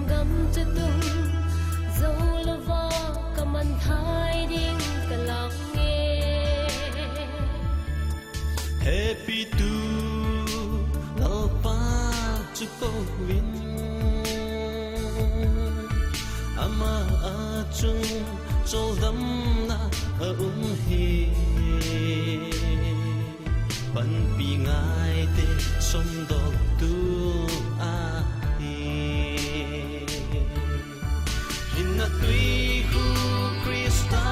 gam cha tung zo lova kaman thai ding kalang nge happy to lalpa chu ko win ama chung chol dam na hi ban pi ngai te som dok tu a hi hinna tui hu krista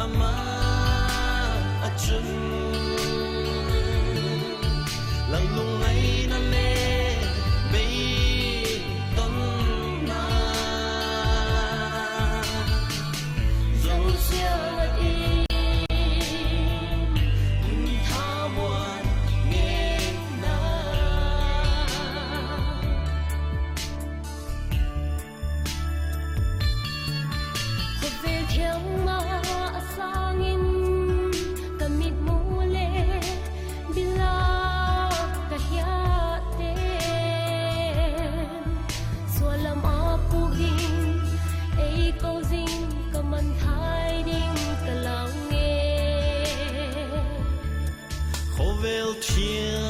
ama achun lang lung ngai na le bei ton na zo sia la i vel thia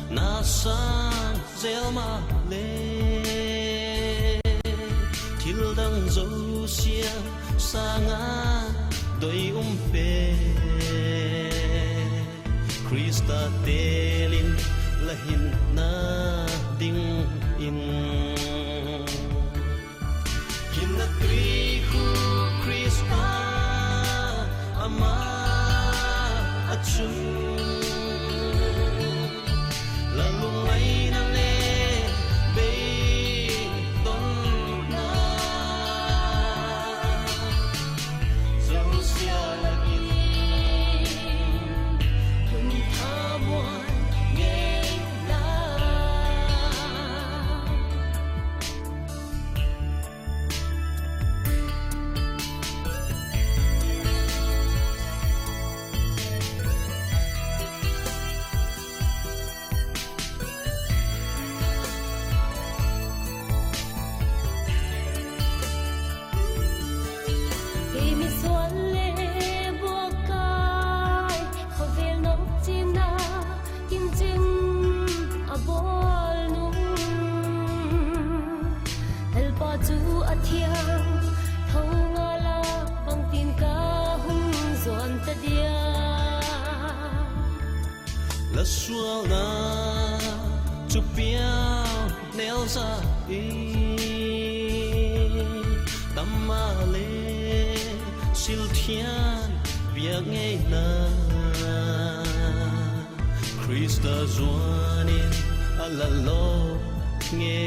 na sang zelma le thil dang zo sia sanga doi pe krista telin lahin na ding in hinna tri khu krista ama achun la sual na chu piao nel sa i tamale sil thian viak ngei na krista zuanin alalo nge